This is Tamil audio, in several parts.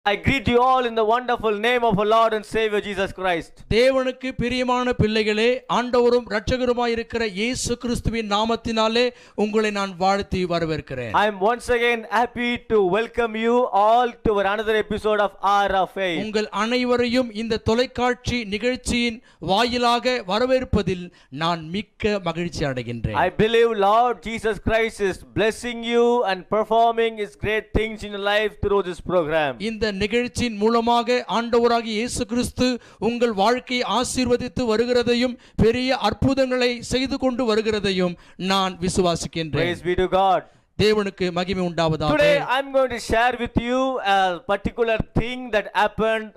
I greet you all in the wonderful name of our Lord and Savior Jesus Christ. தேவனுக்கு பிரியமான பிள்ளைகளே, ஆண்டவரும் இரட்சகருமாய் இருக்கிற இயேசு கிறிஸ்துவின் நாமத்தினாலே உங்களை நான் வாழ்த்தி வரவேற்கிறேன். I am once again happy to welcome you all to another episode of Hour of Faith. உங்கள் அனைவரையும் இந்த தொலைக்காட்சி நிகழ்ச்சியின் வாயிலாக வரவேற்பதில் நான் மிக்க மகிழ்ச்சி அடைகின்றேன். I believe Lord Jesus Christ is blessing you and performing his great things in your life through this program. இந்த நிகழ்ச்சியின் மூலமாக ஆண்டவராகிய இயேசு கிறிஸ்து உங்கள் வாழ்க்கையை ஆசீர்வதித்து வருகிறதையும் பெரிய அற்புதங்களை செய்து கொண்டு வருகிறதையும் நான் விசுவாசிக்கின்றேன். Praise be to God. தேவனுக்கு மகிமை உண்டாவதாக. Today I am going to share with you a particular thing that happened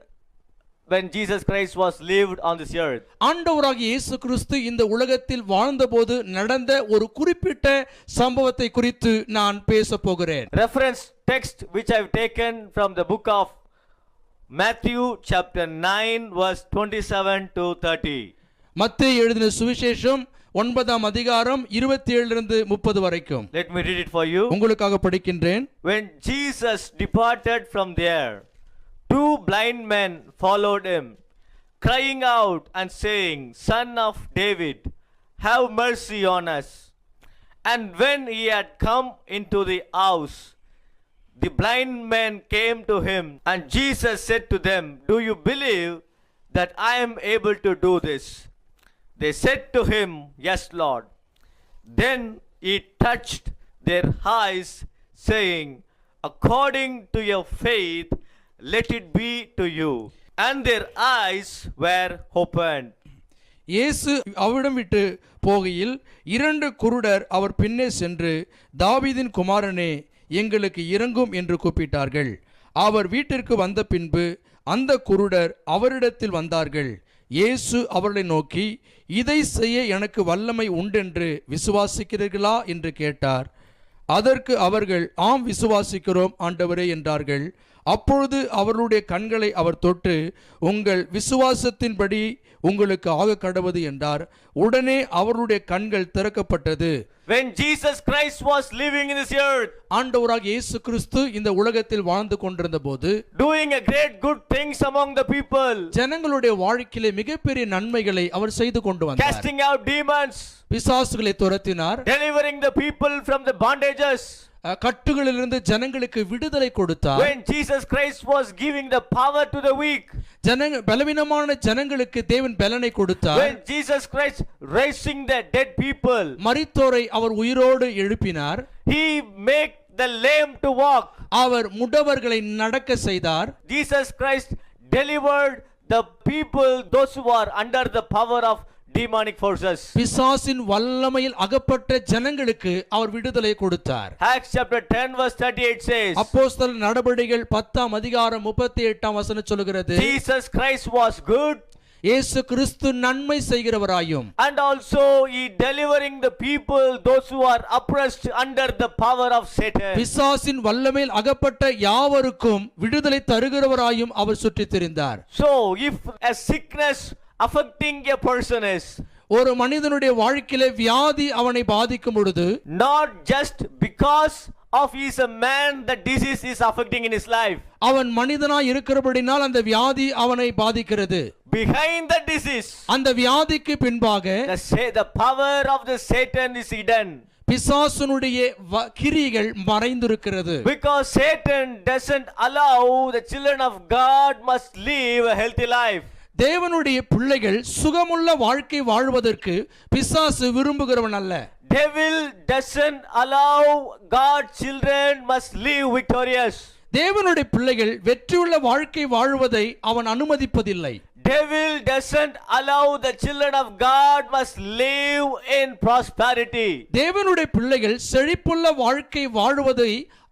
when Jesus Christ was lived on this earth. ஆண்டவராகிய இயேசு கிறிஸ்து இந்த உலகத்தில் வாழ்ந்தபோது நடந்த ஒரு குறிப்பிட்ட சம்பவத்தை குறித்து நான் பேச போகிறேன். Reference text which I have taken from the book of Matthew chapter 9 verse 27 to 30. மத்தேயு எழுதின சுவிசேஷம் 9ஆம் அதிகாரம் 27 இருந்து 30 வரைக்கும். Let me read it for you. உங்களுக்காக படிக்கின்றேன். When Jesus departed from there, two blind men followed him, crying out and saying, Son of David, have mercy on us. And when he had come into the house, the blind men came to him, and Jesus said to them, Do you believe that I am able to do this? They said to him, Yes, Lord. Then he touched their eyes, saying, According to your faith, let it be to you. And their eyes were opened. இயேசு அவரிடம் விட்டு போகையில் இரண்டு குருடர் அவர் பின்னே சென்று, தாவீதின் குமாரனே, எங்களுக்கு இரங்கும் என்று கூப்பிட்டார்கள். அவர் வீட்டிற்கு வந்த பின்பு அந்த குருடர் அவரிடத்தில் வந்தார்கள். இயேசு அவர்களை நோக்கி, இதை செய்ய எனக்கு வல்லமை உண்டென்று விசுவாசிக்கிறீர்களா என்று கேட்டார். அதற்கு அவர்கள், ஆம் விசுவாசிக்கிறோம் ஆண்டவரே என்றார்கள். அப்பொழுது அவர்களுடைய கண்களை அவர் தொட்டு, உங்கள் விசுவாசத்தின்படி உங்களுக்கு ஆக கடவது என்றார். உடனே அவர்களுடைய கண்கள் திறக்கப்பட்டது. When Jesus Christ was living in this earth, ஆண்டவராகிய இயேசு கிறிஸ்து இந்த உலகத்தில் வாழ்ந்து கொண்டிருந்த போது, doing a great good things among the people, ஜனங்களுடைய வாழ்க்கையிலே மிகப்பெரிய நன்மைகளை அவர் செய்து கொண்டு வந்தார். casting out demons, பிசாசுகளை துரத்தினார், delivering the people from the bondages, கட்டுகளிலிருந்து ஜனங்களுக்கு விடுதலை கொடுத்தார். when Jesus Christ was giving the power to the weak, பலவீனமான ஜனங்களுக்கு தேவன் பலனை கொடுத்தார். when Jesus Christ raising the dead people, மரித்தோரை அவர் உயிரோடு எழுப்பினார். he make the lame to walk, அவர் முடவர்களை நடக்க செய்தார். Jesus Christ delivered the people, those who are under the power of demonic forces. பிசாசின் வல்லமையில் அகப்பட்ட ஜனங்களுக்கு அவர் விடுதலை கொடுத்தார். Acts chapter 10 verse 38 says, அப்போஸ்தலர் நடபடிகள் 10ஆம் அதிகாரம் 38ஆம் வசனம் சொல்கிறது, Jesus Christ was good, இயேசு கிறிஸ்து நன்மை செய்கிறவராயும், and also he delivering the people, those who are oppressed under the power of Satan. பிசாசின் வல்லமையில் அகப்பட்ட யாவருக்கும் விடுதலை தருகிறவராயும் அவர் சுற்றித் திரிந்தார். So if a sickness affecting a person is, ஒரு மனிதனுடைய வாழ்க்கையிலே வியாதி அவனை பாதிக்கும் பொழுது, not just because of he is a man, the disease is affecting in his life. அவன் மனிதனாய் இருக்கிறபடினால் அந்த வியாதி அவனை பாதிக்கிறது. Behind the disease, அந்த வியாதிக்கு பின்பாக the power of the Satan is hidden. பிசாசுனுடைய கிரியைகள் மறைந்திருக்கிறது. Because Satan doesn't allow the children of God must live a healthy life. தேவனுடைய பிள்ளைகள் சுகமுள்ள வாழ்க்கை வாழ்வதற்கு பிசாசு விரும்புகிறவன் அல்ல. Devil doesn't allow God's children must live victorious. தேவனுடைய பிள்ளைகள் வெற்றியுள்ள வாழ்க்கை வாழ்வதை அவன் அனுமதிப்பதில்லை. Devil doesn't allow the children of God must live in prosperity. தேவனுடைய பிள்ளைகள் செழிப்புள்ள வாழ்க்கை வாழ்வதை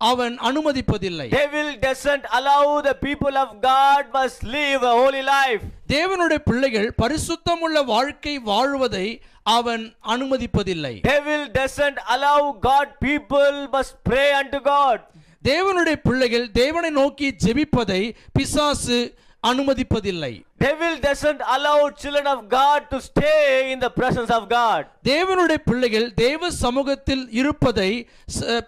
அவன் அனுமதிப்பதில்லை. Devil doesn't allow the people of God must live a holy life. தேவனுடைய பிள்ளைகள் பரிசுத்தமுள்ள வாழ்க்கை வாழ்வதை அவன் அனுமதிப்பதில்லை. Devil doesn't allow God people must pray unto God. தேவனுடைய பிள்ளைகள் தேவனை நோக்கி ஜெபிப்பதை பிசாசு அனுமதிப்பதில்லை. Devil doesn't allow children of God to stay in the presence of God. தேவனுடைய பிள்ளைகள் தேவ சமூகத்தில் இருப்பதை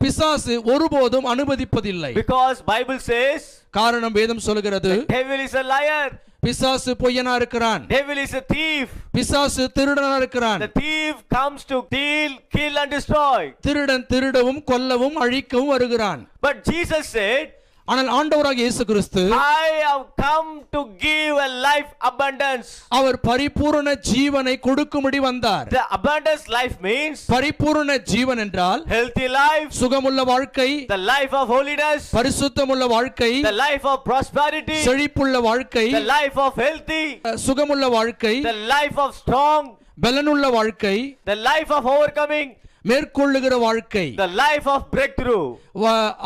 பிசாசு ஒருபோதும் அனுமதிப்பதில்லை. Because Bible says, காரணம் வேதம் சொல்கிறது, devil is a liar. பிசாசு பொய்யனா இருக்கிறான். Devil is a thief. பிசாசு திருடனா இருக்கிறான். The thief comes to steal, kill and destroy. திருடன் திருடவும் கொல்லவும் அழிக்கவும் வருகிறான். But Jesus said, ஆனால் ஆண்டவராகிய இயேசு கிறிஸ்து, I have come to give a life abundance. அவர் பரிபூரண ஜீவனை கொடுக்கும்படி வந்தார். The abundance life means பரிபூரண ஜீவன் என்றால் healthy life, சுகமுள்ள வாழ்க்கை, the life of holiness, பரிசுத்தமுள்ள வாழ்க்கை, the life of prosperity, செழிப்புள்ள வாழ்க்கை, the life of healthy, சுகமுள்ள வாழ்க்கை, the life of strong, பலனுள்ள வாழ்க்கை, the life of overcoming, மேற்கொள்ளுகிற வாழ்க்கை, the life of breakthrough.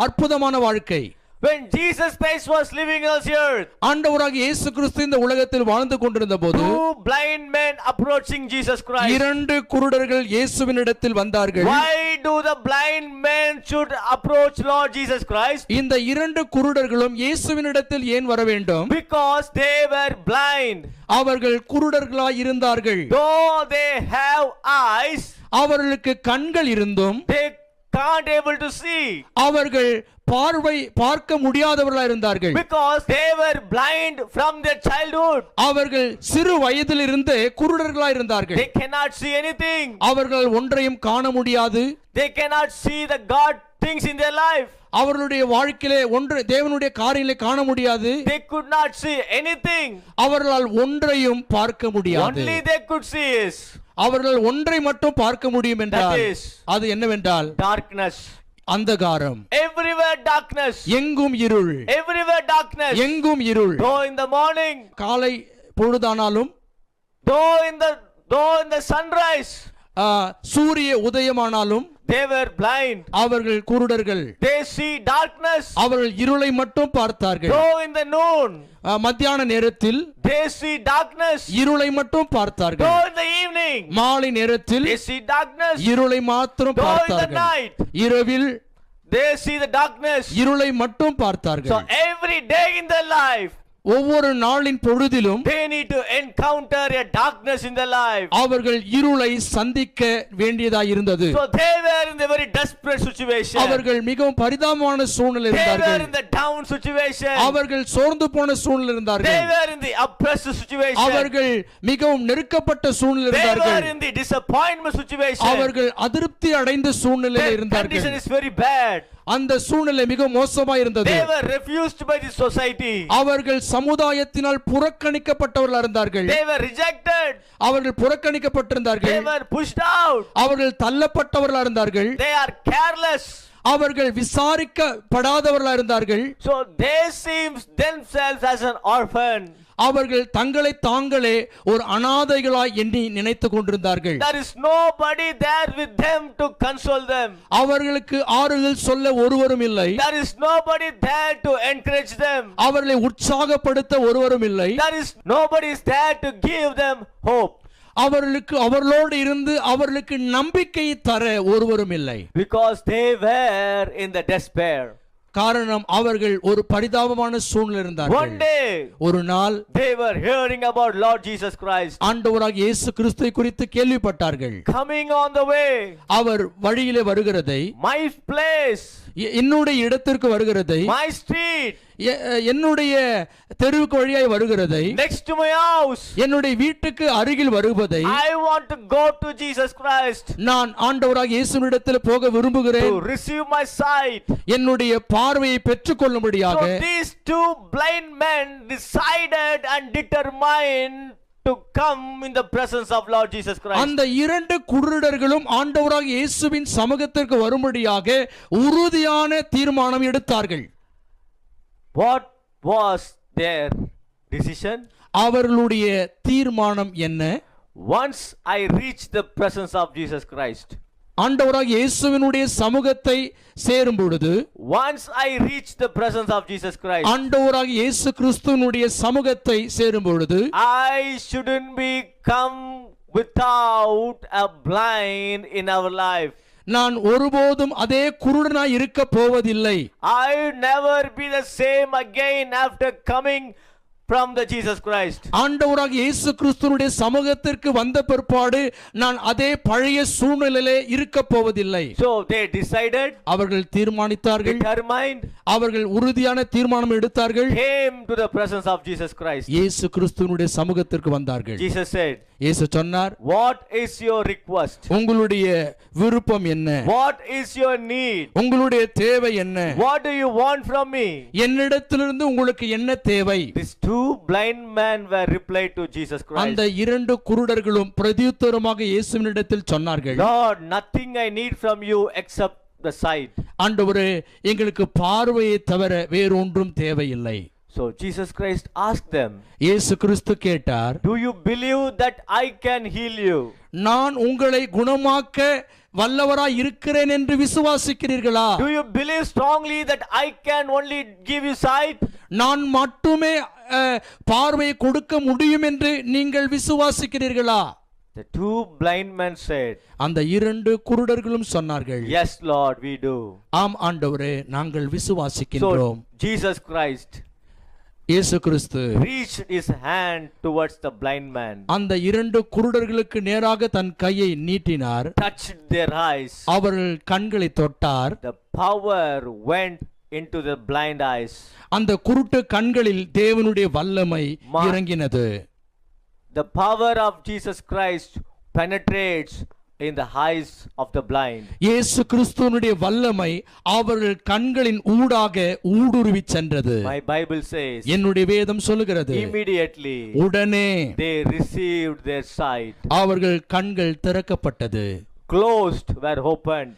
அற்புதமான வாழ்க்கை. When Jesus Christ was living on this earth, ஆண்டவராகிய இயேசு கிறிஸ்து இந்த உலகத்தில் வாழ்ந்து கொண்டிருந்த போது, two blind men approaching Jesus Christ. இரண்டு குருடர்கள் இயேசுவினிடத்தில் வந்தார்கள். Why do the blind men should approach Lord Jesus Christ? இந்த இரண்டு குருடர்களும் இயேசுவினிடத்தில் ஏன் வர வேண்டும்? Because they were blind. அவர்கள் குருடர்களாய் இருந்தார்கள். Though they have eyes, அவர்களுக்கு கண்கள் இருந்தும் they can't able to see. அவர்கள் பார்க்க முடியாதவர்களாய் இருந்தார்கள். Because they were blind from their childhood. அவர்கள் சிறு வயதிலிருந்து குருடர்களாய் இருந்தார்கள். They cannot see anything. அவர்கள் ஒன்றையும் காண முடியாது. They cannot see the God things in their life. அவர்களுடைய வாழ்க்கையிலே ஒன்று தேவனுடைய காரியங்களை காண முடியாது. They could not see anything. அவர்களால் ஒன்றையும் பார்க்க முடியாது. Only they could see is, அவர்கள் ஒன்றை மட்டும் பார்க்க முடியும் என்றால் that is, அது என்னவென்றால் darkness. அந்தகாரம். Everywhere darkness. எங்கும் இருள். Everywhere darkness. எங்கும் இருள். Though in the morning, காலை பொழுதானாலும், though in the sunrise, சூரிய உதயமானாலும், they were blind. அவர்கள் குருடர்கள். They see darkness. அவர்கள் இருளை மட்டும் பார்த்தார்கள். Though in the noon, மத்தியான நேரத்தில் they see darkness. இருளை மட்டும் பார்த்தார்கள். Though in the evening, மாலை நேரத்தில் they see darkness. இருளை மாத்திரம் Though in the பார்த்தார்கள். night, இரவில் they see the darkness. இருளை மட்டும் So பார்த்தார்கள். every day in their life, ஒவ்வொரு நாளின் பொழுதிலும் they need to encounter a darkness in their life. அவர்கள் இருளை சந்திக்க வேண்டியதாய் இருந்தது. So they were in a very desperate situation. அவர்கள் மிகவும் பரிதாபமான சூழ்நிலை They were இருந்தார்கள். in the down situation. அவர்கள் சோர்ந்து போன சூழ்நிலை They இருந்தார்கள். were in the oppressed situation. அவர்கள் மிகவும் நெருக்கப்பட்ட சூழ்நிலை They were இருந்தார்கள். in the disappointment situation. அவர்கள் அதிருப்தி அடைந்த சூழ்நிலையில் Their இருந்தார்கள். condition is very bad. அந்த சூழ்நிலை மிக மோசமாய் இருந்தது. They were refused by the society. அவர்கள் சமுதாயத்தினால் புறக்கணிக்கப்பட்டவர்களாக இருந்தார்கள். They were rejected. அவர்கள் புறக்கணிக்கப்பட்டிருந்தார்கள். They were pushed out. அவர்கள் தள்ளப்பட்டவர்களாக இருந்தார்கள். They are careless. அவர்கள் விசாரிக்கப்படாதவர்களாக இருந்தார்கள். So they see themselves as an orphan. அவர்கள் தங்களை தாங்களே ஒரு அனாதைகளாய் எண்ணி நினைத்துக் கொண்டிருந்தார்கள். There is nobody there with them to console them. அவர்களுக்கு ஆறுதல் சொல்ல ஒருவரும் இல்லை. There is nobody there to encourage them. அவர்களை உற்சாகப்படுத்த ஒருவரும் இல்லை. There is nobody is there to give them hope. அவர்களோடு இருந்து அவர்களுக்கு நம்பிக்கை தர ஒருவரும் இல்லை. Because they were in the despair. காரணம் அவர்கள் ஒரு பரிதாபமான சூழ்நிலை இருந்தார்கள். One day, ஒரு நாள் they were hearing about Lord Jesus Christ. ஆண்டவராகிய இயேசு கிறிஸ்துவை குறித்து கேள்விப்பட்டார்கள். Coming on the way. அவர் வழியிலே வருகிறதை, My place, என்னுடைய இடத்திற்கு வருகிறதை, my street, என்னுடைய தெருவுக்கு வழியாய் வருகிறதை, next to my house, என்னுடைய வீட்டுக்கு அருகில் வருவதை, I want to go to Jesus Christ. நான் ஆண்டவராகிய இயேசுவினிடத்தில் போக விரும்புகிறேன். To receive my sight. என்னுடைய பார்வையை பெற்றுக்கொள்ளும்படியாக. So these two blind men decided and determined to come in the presence of Lord Jesus Christ. அந்த இரண்டு குருடர்களும் ஆண்டவராகிய இயேசுவின் சமூகத்திற்கு வரும்படியாக உறுதியான தீர்மானம் எடுத்தார்கள். What was their decision? அவர்களுடைய தீர்மானம் என்ன? Once I reach the presence of Jesus Christ, ஆண்டவராகிய இயேசுவினுடைய சமூகத்தை சேரும் பொழுது, once I reach the presence of Jesus Christ, ஆண்டவராகிய இயேசு கிறிஸ்துவினுடைய சமூகத்தை சேரும் பொழுது, I shouldn't be come without a blind in our life. நான் ஒருபோதும் அதே குருடனாய் இருக்க போவதில்லை. I never be the same again after coming from the Jesus Christ. ஆண்டவராக இயேசு கிறிஸ்துவினுடைய சமூகத்திற்கு வந்த பிற்பாடு நான் அதே பழைய சூழ்நிலையிலே இருக்க போவதில்லை. So they decided, அவர்கள் தீர்மானித்தார்கள், determined, அவர்கள் உறுதியான தீர்மானம் எடுத்தார்கள், came to the presence of Jesus Christ. இயேசு கிறிஸ்துவினுடைய சமூகத்திற்கு வந்தார்கள். Jesus said, இயேசு சொன்னார், what is your request? உங்களுடைய விருப்பம் என்ன? What is your need? உங்களுடைய தேவை என்ன? What do you want from me? என்னிடத்திலிருந்து உங்களுக்கு என்ன தேவை? These two blind men were replied to Jesus Christ. அந்த இரண்டு குருடர்களும் பிரதியுத்தரமாக இயேசுவினிடத்தில் சொன்னார்கள், Lord, nothing I need from you except the sight. ஆண்டவரே, எங்களுக்கு பார்வையை தவிர வேறொன்றும் தேவையில்லை. So Jesus Christ asked them, இயேசு கிறிஸ்து கேட்டார், do you believe that I can heal you? நான் உங்களை குணமாக்க வல்லவராய் இருக்கிறேன் என்று விசுவாசிக்கிறீர்களா? Do you believe strongly that I can only give you sight? நான் மட்டுமே பார்வையை கொடுக்க முடியும் என்று நீங்கள் விசுவாசிக்கிறீர்களா? The two blind men said, அந்த இரண்டு குருடர்களும் சொன்னார்கள், yes Lord, we do. ஆம் ஆண்டவரே, நாங்கள் விசுவாசிக்கின்றோம். So Jesus Christ இயேசு கிறிஸ்து reached his hand towards the blind man, அந்த இரண்டு குருடர்களுக்கு நேராக தன் கையை நீட்டினார், touched their eyes. அவர்கள் கண்களை தொட்டார். The power went into the blind eyes. அந்த குருட்டு கண்களில் தேவனுடைய வல்லமை இறங்கினது. The power of Jesus Christ penetrates in the eyes of the blind. இயேசு கிறிஸ்துவினுடைய வல்லமை அவர்கள் கண்களின் ஊடாக ஊடுருவி சென்றது. My Bible says, என்னுடைய வேதம் சொல்லுகிறது, immediately உடனே they received their sight. அவர்கள் கண்கள் திறக்கப்பட்டது. Closed were opened.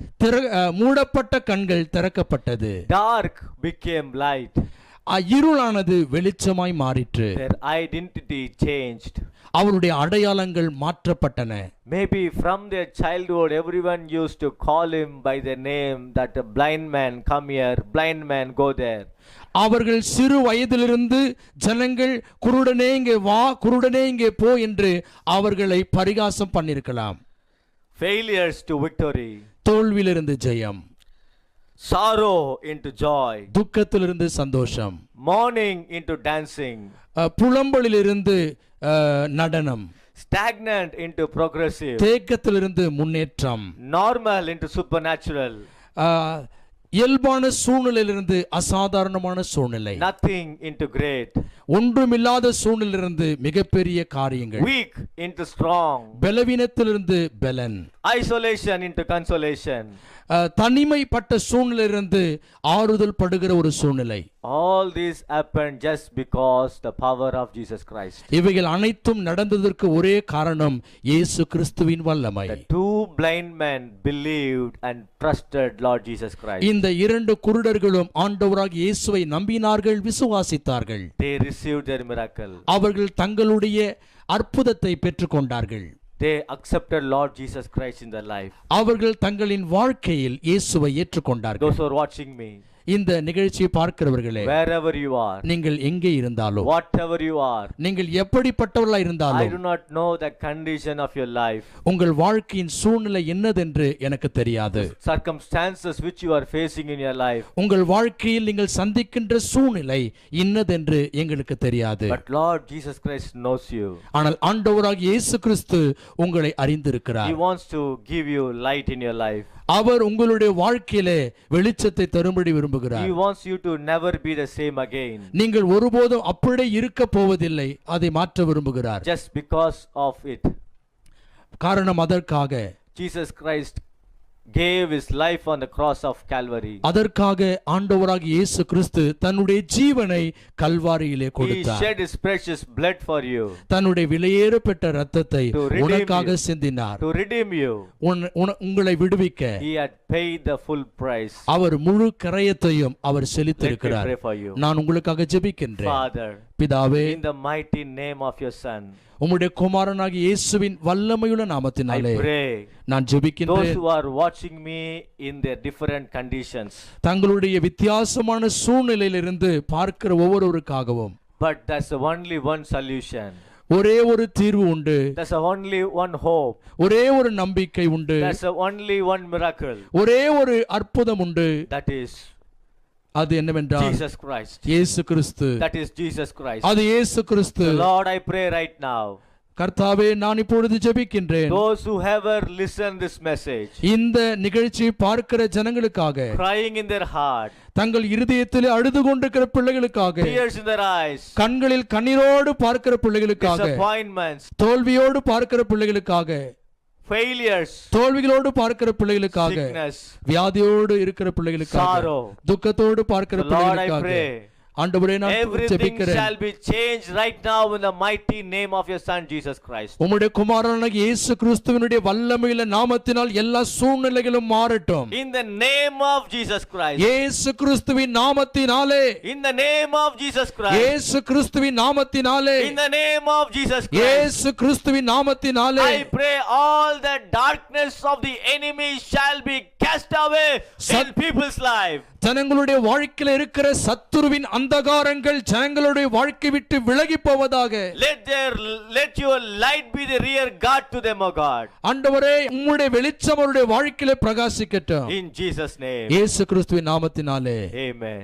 மூடப்பட்ட கண்கள் திறக்கப்பட்டது. Dark became light. இருளானது வெளிச்சமாய் மாறிற்று. Their identity changed. அவருடைய அடையாளங்கள் மாற்றப்பட்டன. Maybe from their childhood everyone used to call him by the name that a blind man come here, blind man go there. அவர்கள் சிறு வயதிலிருந்து ஜனங்கள் குருடனே இங்கே வா, குருடனே இங்கே போ என்று அவர்களை பரிகாசம் பண்ணிருக்கலாம். Failures to victory. தோல்வியிலிருந்து Jayam. Sorrow into joy. துக்கத்திலிருந்து சந்தோஷம். Mourning into dancing. புலம்பலிலிருந்து நடனம். Stagnant into progressive. தேக்கத்திலிருந்து முன்னேற்றம். Normal into supernatural. இயல்பான சூழ்நிலையிலிருந்து அசாதாரணமான சூழ்நிலை. Nothing into great. ஒன்றுமில்லாத சூழ்நிலையிலிருந்து மிகப்பெரிய காரியங்கள். Weak into strong. பலவீனத்திலிருந்து பலன். Isolation into consolation. தனிமைப்பட்ட சூழ்நிலையிலிருந்து ஆறுதல் படுகிற ஒரு சூழ்நிலை. All these happened just because the power of Jesus Christ. இவைகள் அனைத்தும் நடந்ததற்கு ஒரே காரணம் இயேசு கிறிஸ்துவின் வல்லமை. The two blind men believed and trusted Lord Jesus Christ. இந்த இரண்டு குருடர்களும் ஆண்டவராகிய இயேசுவை நம்பினார்கள், விசுவாசித்தார்கள். They received their miracle. அவர்கள் தங்களுடைய அற்புதத்தை பெற்றுக்கொண்டார்கள். They accepted Lord Jesus Christ in their life. அவர்கள் தங்களின் வாழ்க்கையில் இயேசுவை ஏற்றுக்கொண்டார்கள். Those who are watching me, இந்த நிகழ்ச்சியை பார்க்கிறவர்களே, wherever you are, நீங்கள் எங்கே இருந்தாலும், whatever you are, நீங்கள் எப்படிப்பட்டவர்களாய் I இருந்தாலும், do not know the condition of your life, உங்கள் வாழ்க்கையின் சூழ்நிலை என்னதென்று எனக்கு தெரியாது. circumstances which you are facing in your life, உங்கள் வாழ்க்கையில் நீங்கள் சந்திக்கின்ற சூழ்நிலை இன்னதென்று எங்களுக்கு தெரியாது. but Lord Jesus Christ knows you. ஆனால் ஆண்டவராகிய இயேசு கிறிஸ்து உங்களை அறிந்திருக்கிறார். He wants to give you light in your life. அவர் உங்களுடைய வாழ்க்கையிலே வெளிச்சத்தை தரும்படி விரும்புகிறார். He wants you to never be the same again. நீங்கள் ஒருபோதும் அப்படியே இருக்க போவதில்லை, அதை மாற்ற விரும்புகிறார். Just because of it. காரணம் அதற்காக Jesus Christ gave his life on the cross of Calvary. அதற்காக ஆண்டவராகிய இயேசு கிறிஸ்து தன்னுடைய ஜீவனை கல்வாரியிலே He கொடுத்தார். shed his precious blood for you. தன்னுடைய விலையேறப்பட்ட இரத்தத்தை To redeem உனக்காக you. சிந்தினார். To redeem you. உங்களை விடுவிக்க He had paid the full price. அவர் முழு கிரயத்தையும் அவர் Let me செலுத்தியிருக்கிறார். pray for you. நான் உங்களுக்காக ஜெபிக்கின்றேன். Father, பிதாவே, in the mighty name of your Son, உம்முடைய குமாரனாகிய இயேசுவின் வல்லமையுள்ள I நாமத்தினாலே pray நான் those ஜெபிக்கின்றேன். who are watching me in their different conditions, தங்களுடைய வித்தியாசமான சூழ்நிலையிலிருந்து பார்க்கிற ஒவ்வொருவருக்காகவும், but there's only one solution. ஒரே ஒரு தீர்வு உண்டு, There's only one hope. ஒரே ஒரு நம்பிக்கை உண்டு, There's only one miracle. ஒரே ஒரு அற்புதம் உண்டு. That is அது என்னவென்றால் Jesus Christ. இயேசு கிறிஸ்து. That is Jesus Christ. அது இயேசு கிறிஸ்து. Lord, I pray right now. கர்த்தாவே, நான் இப்பொழுது ஜெபிக்கின்றேன். Those who ever listen this message, இந்த நிகழ்ச்சியை பார்க்கிற ஜனங்களுக்காக, crying in their heart, தங்கள் இருதயத்திலே அழுது கொண்டிருக்கிற பிள்ளைகளுக்காக, tears in their eyes, கண்களில் கண்ணீரோடு பார்க்கிற பிள்ளைகளுக்காக, disappointments, தோல்வியோடு பார்க்கிற பிள்ளைகளுக்காக, failures, தோல்விகளோடு பார்க்கிற பிள்ளைகளுக்காக, sickness, வியாதியோடு இருக்கிற பிள்ளைகளுக்காக, sorrow, துக்கத்தோடு பார்க்கிற Lord, I பிள்ளைகளுக்காக, pray, ஆண்டவரே, நான் everything ஜெபிக்கிறேன். shall be changed right now in the mighty name of your son Jesus Christ. உம்முடைய குமாரனாகிய இயேசு கிறிஸ்துவினுடைய வல்லமையுள்ள நாமத்தினால் எல்லா சூழ்நிலைகளும் மாறட்டும். In the name of Jesus Christ. இயேசு கிறிஸ்துவின் நாமத்தினாலே, In the name of Jesus Christ. இயேசு கிறிஸ்துவின் நாமத்தினாலே, In the name of Jesus Christ. இயேசு கிறிஸ்துவின் நாமத்தினாலே, I pray all the darkness of the enemy shall be cast away in people's life. ஜனங்களுடைய வாழ்க்கையில் இருக்கிற சத்துருவின் அந்தகாரங்கள் ஜனங்களுடைய வாழ்க்கை விட்டு விலகி போவதாக. Let your light be the rear guard to them, O God. ஆண்டவரே, உம்முடைய வெளிச்சம் அவருடைய வாழ்க்கையிலே பிரகாசிக்கட்டும். In Jesus name. இயேசு கிறிஸ்துவின் நாமத்தினாலே. Amen.